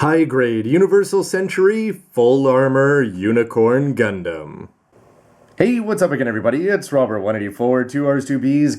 High-grade Universal Century Full Armor Unicorn Gundam. Hey, what's up again everybody? It's Robert184, 2Rs2Bs,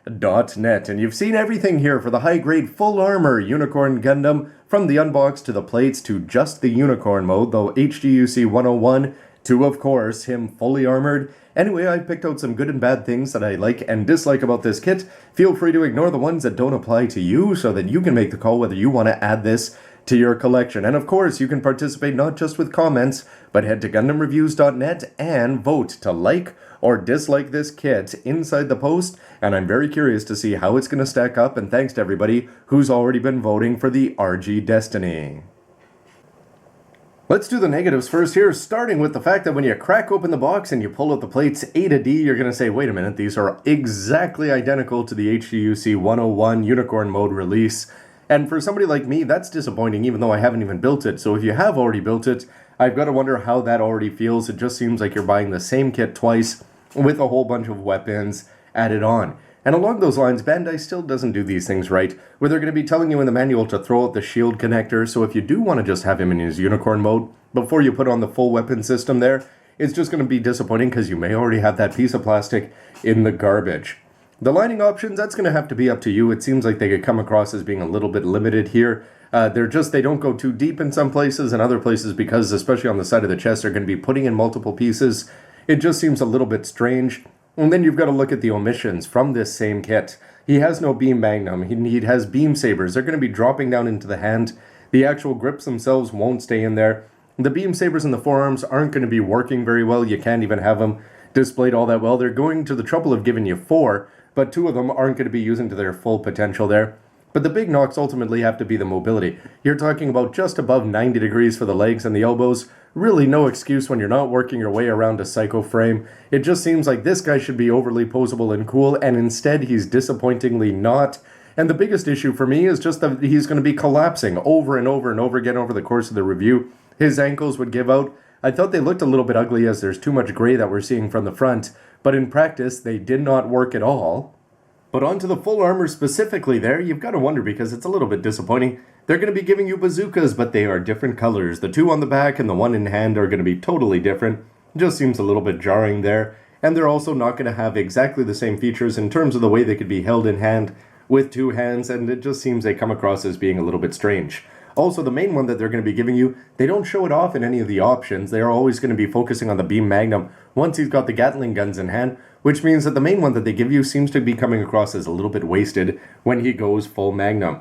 GundamReviews.net, and you've seen everything here for the high-grade Full Armor Unicorn Gundam, from the unbox to the plates to just the Unicorn mode, though HGUC 101 to, of course, him fully armored. Anyway, I picked out some good and bad things that I like and dislike about this kit. Feel free to ignore the ones that don't apply to you so that you can make the call whether you want to add this to your collection. And of course, you can participate not just with comments, but head to gundamreviews.net and vote to like or dislike this kit inside the post. And I'm very curious to see how it's going to stack up, and thanks to everybody who's already been voting for the RG Destiny. Let's do the negatives first here, starting with the fact that when you crack open the box and you pull out the plates A to D, you're going to say, wait a minute, these are exactly identical to the HGUC 101 Unicorn Mode release. And for somebody like me, that's disappointing, even though I haven't even built it. So if you have already built it, I've got to wonder how that already feels. It just seems like you're buying the same kit twice with a whole bunch of weapons added on. And along those lines, Bandai still doesn't do these things right, where they're going to be telling you in the manual to throw out the shield connector. So if you do want to just have him in his unicorn mode before you put on the full weapon system there, it's just going to be disappointing because you may already have that piece of plastic in the garbage. The lining options, that's going to have to be up to you. It seems like they could come across as being a little bit limited here. They don't go too deep in some places, and other places, because especially on the side of the chest, they're going to be putting in multiple pieces. It just seems a little bit strange. And then you've got to look at the omissions from this same kit. He has no beam magnum. He has beam sabers. They're going to be dropping down into the hand. The actual grips themselves won't stay in there. The beam sabers in the forearms aren't going to be working very well. You can't even have them displayed all that well. They're going to the trouble of giving you 4, but 2 of them aren't going to be using to their full potential there. But the big knocks ultimately have to be the mobility. You're talking about just above 90 degrees for the legs and the elbows. Really no excuse when you're not working your way around a psycho frame. It just seems like this guy should be overly posable and cool, and instead he's disappointingly not. And the biggest issue for me is just that he's going to be collapsing over and over and over again over the course of the review. His ankles would give out. I thought they looked a little bit ugly as there's too much gray that we're seeing from the front, but in practice they did not work at all. But onto the full armor specifically there, you've got to wonder because it's a little bit disappointing. They're going to be giving you bazookas, but they are different colors. The 2 on the back and the 1 in hand are going to be totally different. It just seems a little bit jarring there. And they're also not going to have exactly the same features in terms of the way they could be held in hand with 2 hands, and it just seems they come across as being a little bit strange. Also, the main one that they're going to be giving you, they don't show it off in any of the options. They are always going to be focusing on the beam magnum once he's got the Gatling guns in hand, which means that the main one that they give you seems to be coming across as a little bit wasted when he goes full magnum.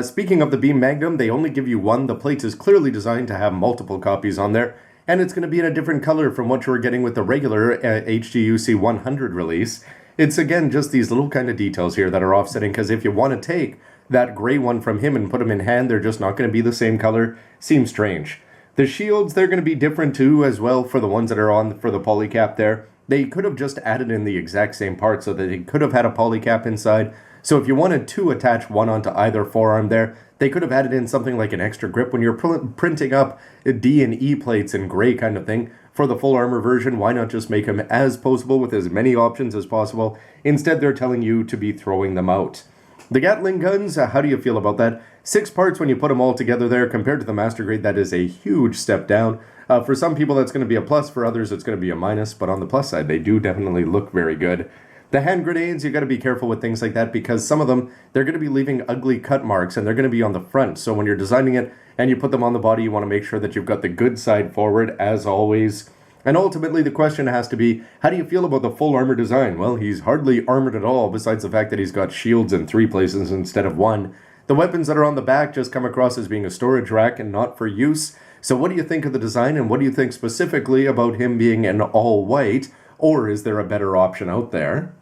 Speaking of the beam magnum, they only give you 1. The plate is clearly designed to have multiple copies on there, and it's going to be in a different color from what you were getting with the regular HGUC 100 release. It's again just these little kind of details here that are offsetting, because if you want to take that gray one from him and put them in hand, they're just not going to be the same color. Seems strange. The shields, they're going to be different too as well for the ones that are on for the polycap there. They could have just added in the exact same part so that they could have had a polycap inside. So if you wanted to attach one onto either forearm there, they could have added in something like an extra grip when you're printing up D and E plates in gray kind of thing. For the full armor version, why not just make them as posable with as many options as possible? Instead, they're telling you to be throwing them out. The Gatling guns, how do you feel about that? 6 parts when you put them all together there. Compared to the Master Grade, that is a huge step down. For some people, that's going to be a plus. For others, it's going to be a minus. But on the plus side, they do definitely look very good. The hand grenades, you got to be careful with things like that because some of them, they're going to be leaving ugly cut marks and they're going to be on the front. So when you're designing it and you put them on the body, you want to make sure that you've got the good side forward as always. And ultimately, the question has to be, how do you feel about the full armor design? Well, he's hardly armored at all, besides the fact that he's got shields in 3 places instead of 1. The weapons that are on the back just come across as being a storage rack and not for use. So what do you think of the design, and what do you think specifically about him being an all-white, or is there a better option out there?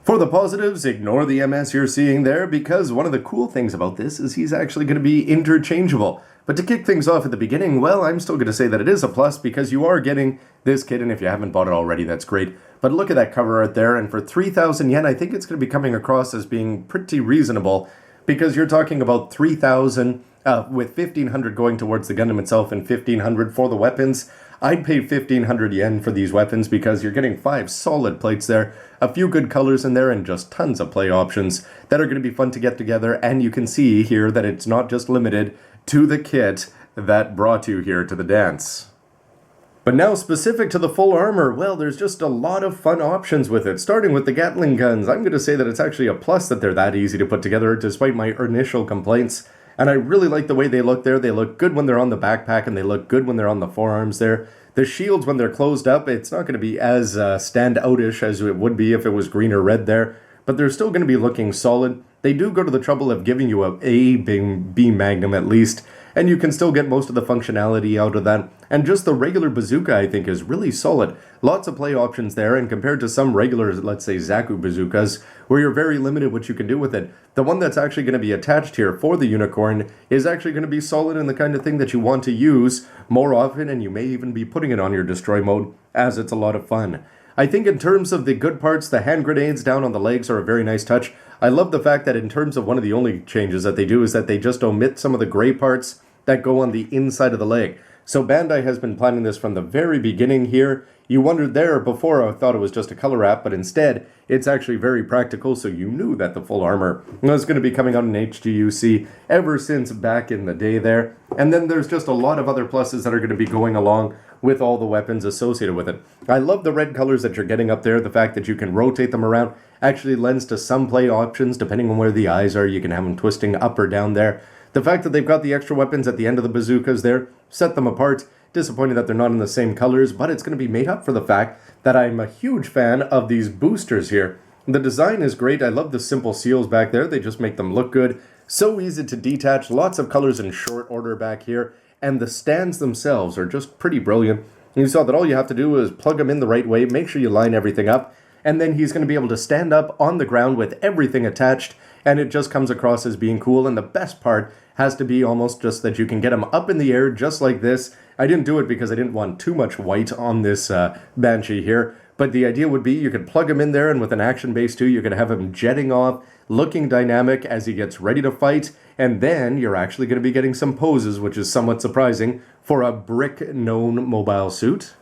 For the positives, ignore the MS you're seeing there, because one of the cool things about this is he's actually going to be interchangeable. But to kick things off at the beginning, well, I'm still going to say that it is a plus because you are getting this kit, and if you haven't bought it already, that's great. But look at that cover art there, and for 3,000 yen, I think it's going to be coming across as being pretty reasonable because you're talking about 3,000 with 1,500 going towards the Gundam itself and 1,500 for the weapons. I'd pay 1,500 yen for these weapons because you're getting 5 solid plates there, a few good colors in there, and just tons of play options that are going to be fun to get together. And you can see here that it's not just limited to the kit that brought you here to the dance. But now, specific to the full armor, well, there's just a lot of fun options with it. Starting with the Gatling guns, I'm going to say that it's actually a plus that they're that easy to put together, despite my initial complaints. And I really like the way they look there. They look good when they're on the backpack, and they look good when they're on the forearms there. The shields, when they're closed up, it's not going to be as stand-outish as it would be if it was green or red there, but they're still going to be looking solid. They do go to the trouble of giving you a B Magnum at least, and you can still get most of the functionality out of that. And just the regular bazooka, I think, is really solid. Lots of play options there, and compared to some regular, let's say, Zaku bazookas, where you're very limited what you can do with it, the one that's actually going to be attached here for the unicorn is actually going to be solid and the kind of thing that you want to use more often, and you may even be putting it on your destroy mode, as it's a lot of fun. I think in terms of the good parts, the hand grenades down on the legs are a very nice touch. I love the fact that in terms of one of the only changes that they do is that they just omit some of the gray parts that go on the inside of the leg. So Bandai has been planning this from the very beginning here. You wondered there before, I thought it was just a color wrap, but instead it's actually very practical, so you knew that the full armor was going to be coming out in HGUC ever since back in the day there. And then there's just a lot of other pluses that are going to be going along with all the weapons associated with it. I love the red colors that you're getting up there. The fact that you can rotate them around actually lends to some play options depending on where the eyes are. You can have them twisting up or down there. The fact that they've got the extra weapons at the end of the bazookas there set them apart. Disappointed that they're not in the same colors, but it's going to be made up for the fact that I'm a huge fan of these boosters here. The design is great. I love the simple seals back there. They just make them look good. So easy to detach. Lots of colors in short order back here. And the stands themselves are just pretty brilliant. You saw that all you have to do is plug them in the right way, make sure you line everything up, and then he's going to be able to stand up on the ground with everything attached, and it just comes across as being cool. And the best part has to be almost just that you can get him up in the air just like this. I didn't do it because I didn't want too much white on this Banshee here, but the idea would be you could plug him in there, and with an action base too, you're going to have him jetting off, looking dynamic as he gets ready to fight, and then you're actually going to be getting some poses, which is somewhat surprising for a brick-known mobile suit.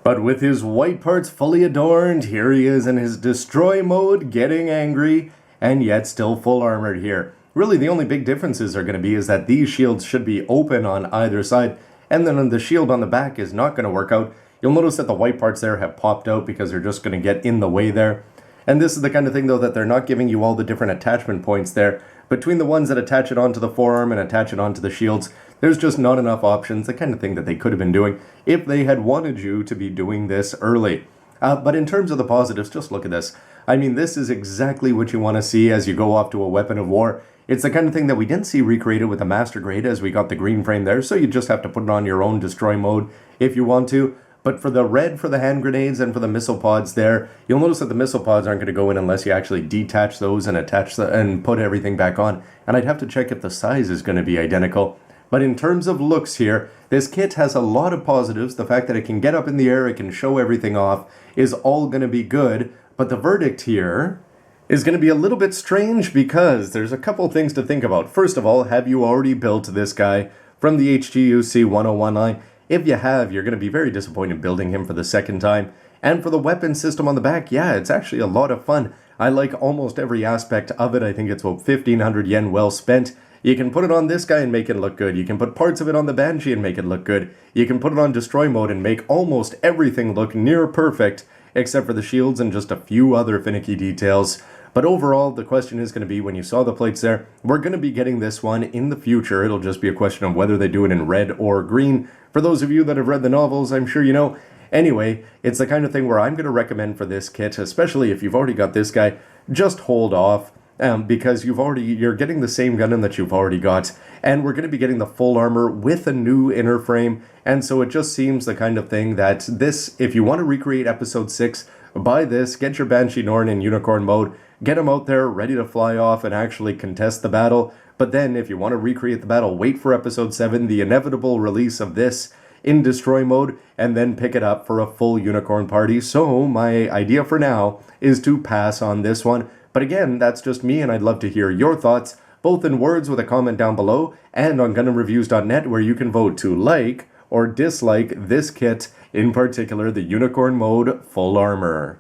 But with his white parts fully adorned, here he is in his destroy mode, getting angry, and yet still full armored here. Really, the only big differences are going to be is that these shields should be open on either side, and then the shield on the back is not going to work out. You'll notice that the white parts there have popped out because they're just going to get in the way there. And this is the kind of thing, though, that they're not giving you all the different attachment points there. Between the ones that attach it onto the forearm and attach it onto the shields, there's just not enough options, the kind of thing that they could have been doing if they had wanted you to be doing this early. But in terms of the positives, just look at this. I mean, this is exactly what you want to see as you go off to a weapon of war. It's the kind of thing that we didn't see recreated with the Master Grade, as we got the green frame there, so you just have to put it on your own destroy mode if you want to. But for the red for the hand grenades and for the missile pods there, you'll notice that the missile pods aren't going to go in unless you actually detach those and and put everything back on. And I'd have to check if the size is going to be identical. But in terms of looks here, this kit has a lot of positives. The fact that it can get up in the air, it can show everything off, is all going to be good. But the verdict here is going to be a little bit strange because there's a couple things to think about. First of all, have you already built this guy from the HGUC 101 line? If you have, you're going to be very disappointed building him for the second time. And for the weapon system on the back, yeah, it's actually a lot of fun. I like almost every aspect of it. I think it's about 1,500 yen well spent. You can put it on this guy and make it look good. You can put parts of it on the Banshee and make it look good. You can put it on destroy mode and make almost everything look near perfect, except for the shields and just a few other finicky details. But overall, the question is going to be, when you saw the plates there, we're going to be getting this one in the future. It'll just be a question of whether they do it in red or green. For those of you that have read the novels, I'm sure you know. Anyway, it's the kind of thing where I'm going to recommend for this kit, especially if you've already got this guy, just hold off. Because you're getting the same Gundam that you've already got, and we're going to be getting the full armor with a new inner frame, and so it just seems the kind of thing that this, if you want to recreate episode 6, buy this, get your Banshee Norn in unicorn mode, get him out there ready to fly off and actually contest the battle. But then if you want to recreate the battle, wait for episode 7, the inevitable release of this in destroy mode, and then pick it up for a full unicorn party. So my idea for now is to pass on this one. But again, that's just me, and I'd love to hear your thoughts, both in words with a comment down below, and on GundamReviews.net, where you can vote to like or dislike this kit, in particular the Unicorn Mode Full Armor.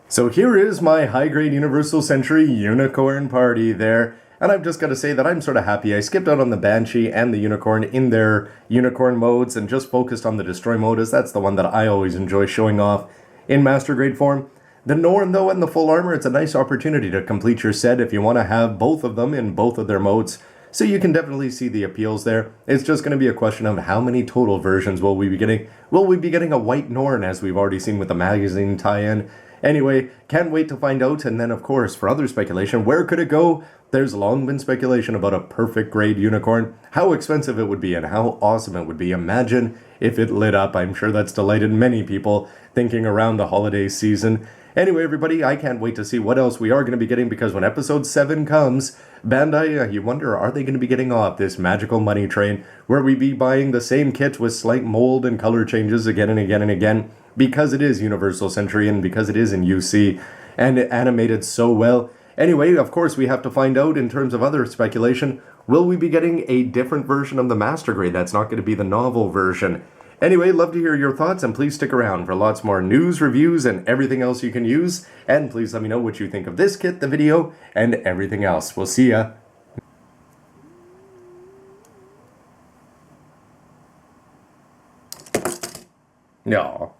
So here is my high-grade Universal Century Unicorn party there. And I've just got to say that I'm sort of happy I skipped out on the Banshee and the Unicorn in their Unicorn modes and just focused on the Destroy mode, as that's the one that I always enjoy showing off in Master Grade form. The Norn, though, and the Full Armor, it's a nice opportunity to complete your set if you want to have both of them in both of their modes. So you can definitely see the appeals there. It's just going to be a question of how many total versions will we be getting. Will we be getting a white Norn, as we've already seen with the magazine tie-in? Anyway, can't wait to find out. And then, of course, for other speculation, where could it go? There's long been speculation about a perfect grade unicorn, how expensive it would be and how awesome it would be. Imagine if it lit up. I'm sure that's delighted many people thinking around the holiday season. Anyway, everybody, I can't wait to see what else we are going to be getting, because when episode 7 comes, Bandai, you wonder, are they going to be getting off this magical money train where we be buying the same kit with slight mold and color changes again and again and again, because it is Universal Century and because it is in UC and it animated so well. Anyway, of course, we have to find out in terms of other speculation, will we be getting a different version of the Master Grade that's not going to be the novel version? Anyway, love to hear your thoughts, and please stick around for lots more news, reviews, and everything else you can use. And please let me know what you think of this kit, the video, and everything else. We'll see ya. No.